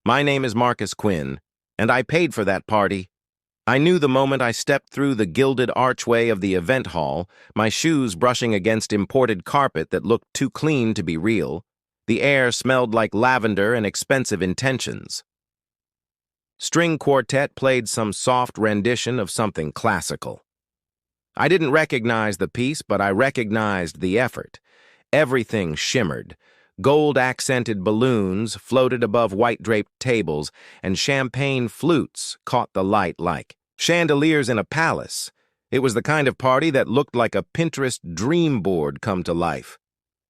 My name is Marcus Quinn, and I paid for that party. I knew the moment I stepped through the gilded archway of the event hall, my shoes brushing against imported carpet that looked too clean to be real. The air smelled like lavender and expensive intentions. String quartet played some soft rendition of something classical. I didn't recognize the piece, but I recognized the effort. Everything shimmered. Gold-accented balloons floated above white-draped tables, and champagne flutes caught the light like chandeliers in a palace. It was the kind of party that looked like a Pinterest dream board come to life.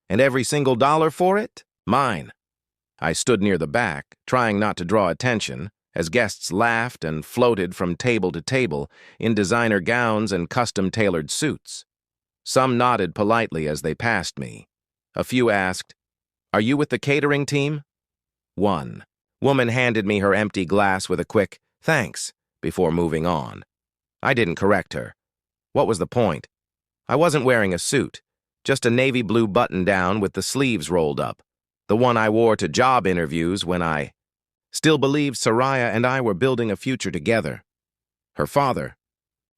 And every single dollar for it? Mine. I stood near the back, trying not to draw attention, as guests laughed and floated from table to table in designer gowns and custom-tailored suits. Some nodded politely as they passed me. A few asked, "Are you with the catering team?" One woman handed me her empty glass with a quick, "Thanks," before moving on. I didn't correct her. What was the point? I wasn't wearing a suit, just a navy blue button-down with the sleeves rolled up, the one I wore to job interviews when I still believed Soraya and I were building a future together. Her father,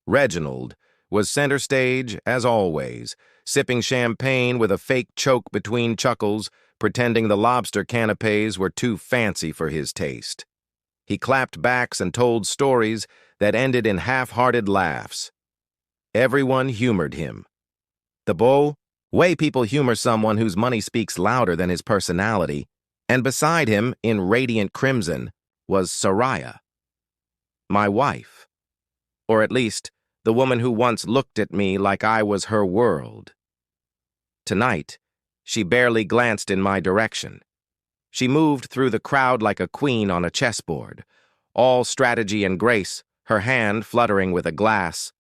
Reginald, was center stage, as always, sipping champagne with a fake choke between chuckles, pretending the lobster canapes were too fancy for his taste. He clapped backs and told stories that ended in half-hearted laughs. Everyone humored him. The way people humor someone whose money speaks louder than his personality, and beside him, in radiant crimson, was Soraya, my wife, or at least the woman who once looked at me like I was her world. Tonight, she barely glanced in my direction. She moved through the crowd like a queen on a chessboard, all strategy and grace, her hand fluttering with a glass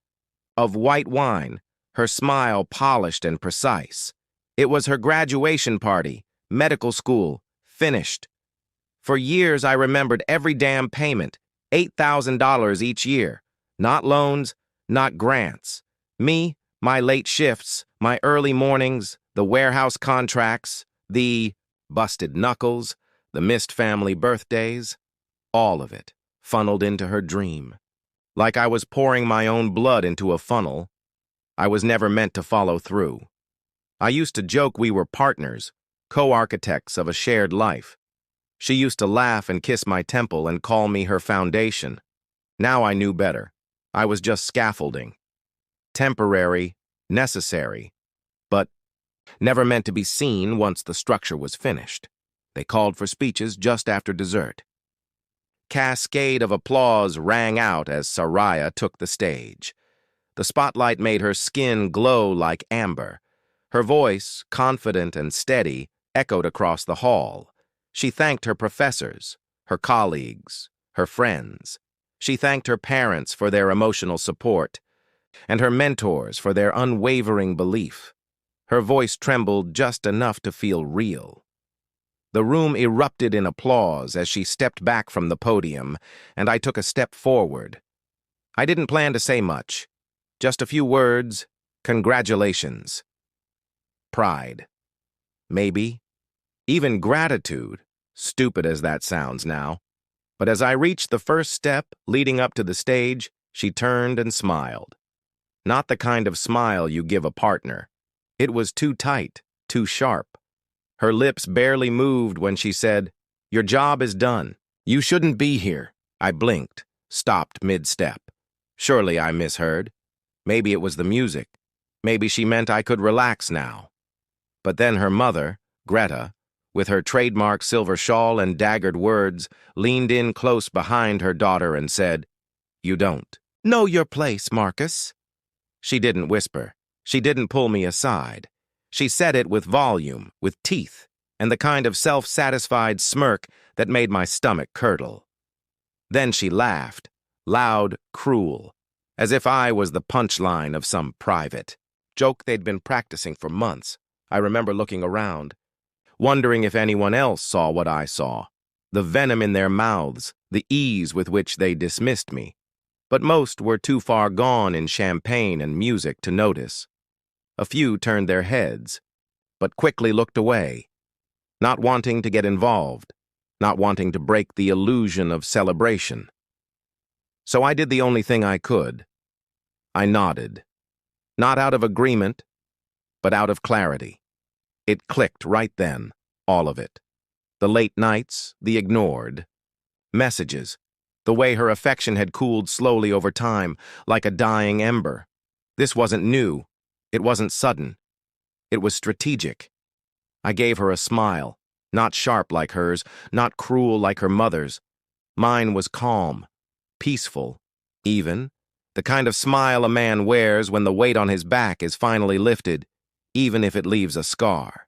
of white wine, her smile polished and precise. It was her graduation party, medical school, finished. For years I remembered every damn payment, $8,000 each year. Not loans, not grants. Me, my late shifts, my early mornings, the warehouse contracts, the busted knuckles, the missed family birthdays, all of it funneled into her dream. Like I was pouring my own blood into a funnel, I was never meant to follow through. I used to joke we were partners, co-architects of a shared life. She used to laugh and kiss my temple and call me her foundation. Now I knew better. I was just scaffolding. Temporary, necessary, but never meant to be seen once the structure was finished. They called for speeches just after dessert. Cascade of applause rang out as Soraya took the stage. The spotlight made her skin glow like amber. Her voice, confident and steady, echoed across the hall. She thanked her professors, her colleagues, her friends. She thanked her parents for their emotional support, and her mentors for their unwavering belief. Her voice trembled just enough to feel real. The room erupted in applause as she stepped back from the podium, and I took a step forward. I didn't plan to say much. Just a few words, congratulations. Pride. Maybe. Even gratitude, stupid as that sounds now. But as I reached the first step leading up to the stage, she turned and smiled. Not the kind of smile you give a partner. It was too tight, too sharp. Her lips barely moved when she said, "Your job is done. You shouldn't be here." I blinked, stopped mid-step. Surely I misheard. Maybe it was the music. Maybe she meant I could relax now. But then her mother, Greta, with her trademark silver shawl and daggered words, leaned in close behind her daughter and said, "You don't know your place, Marcus." She didn't whisper. She didn't pull me aside. She said it with volume, with teeth, and the kind of self-satisfied smirk that made my stomach curdle. Then she laughed, loud, cruel, as if I was the punchline of some private joke they'd been practicing for months. I remember looking around, wondering if anyone else saw what I saw, the venom in their mouths, the ease with which they dismissed me. But most were too far gone in champagne and music to notice. A few turned their heads, but quickly looked away, not wanting to get involved, not wanting to break the illusion of celebration. So I did the only thing I could. I nodded. Not out of agreement, but out of clarity. It clicked right then, all of it. The late nights, the ignored. Messages. The way her affection had cooled slowly over time, like a dying ember. This wasn't new. It wasn't sudden. It was strategic. I gave her a smile, not sharp like hers, not cruel like her mother's. Mine was calm, peaceful, even, the kind of smile a man wears when the weight on his back is finally lifted, even if it leaves a scar.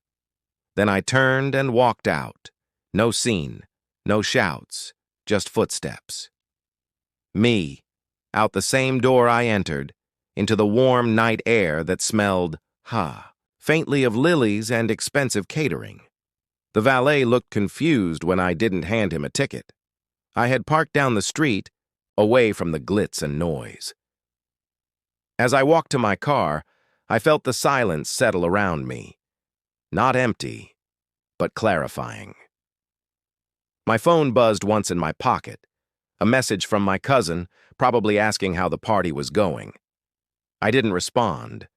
Then I turned and walked out. No scene, no shouts, just footsteps. Me, out the same door I entered, into the warm night air that smelled, faintly of lilies and expensive catering. The valet looked confused when I didn't hand him a ticket. I had parked down the street, away from the glitz and noise. As I walked to my car, I felt the silence settle around me. Not empty, but clarifying. My phone buzzed once in my pocket. A message from my cousin, probably asking how the party was going. I didn't respond.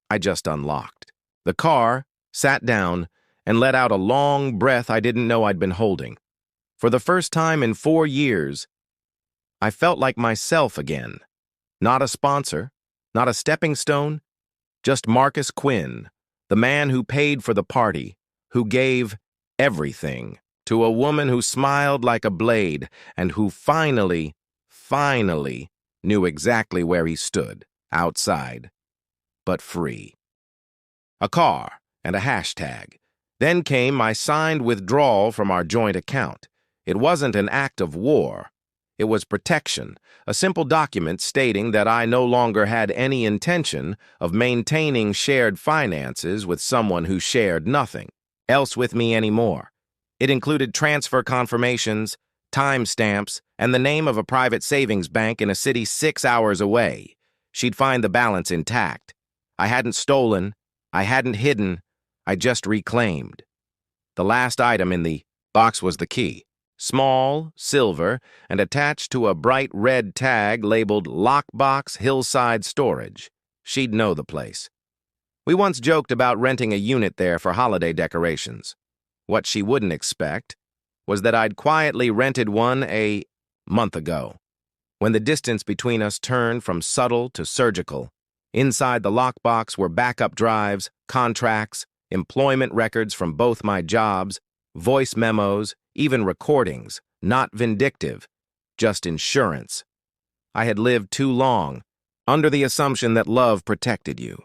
I just unlocked the car, sat down, and let out a long breath I didn't know I'd been holding. For the first time in 4 years, I felt like myself again. Not a sponsor, not a stepping stone, just Marcus Quinn, the man who paid for the party, who gave everything to a woman who smiled like a blade and who finally knew exactly where he stood, outside, but free. A car and a hashtag. Then came my signed withdrawal from our joint account. It wasn't an act of war. It was protection, a simple document stating that I no longer had any intention of maintaining shared finances with someone who shared nothing else with me anymore. It included transfer confirmations, timestamps, and the name of a private savings bank in a city 6 hours away. She'd find the balance intact. I hadn't stolen, I hadn't hidden, I just reclaimed. The last item in the box was the key. Small, silver, and attached to a bright red tag labeled Lockbox Hillside Storage. She'd know the place. We once joked about renting a unit there for holiday decorations. What she wouldn't expect was that I'd quietly rented one a month ago, when the distance between us turned from subtle to surgical. Inside the lockbox were backup drives, contracts, employment records from both my jobs, voice memos, even recordings, not vindictive, just insurance. I had lived too long, under the assumption that love protected you.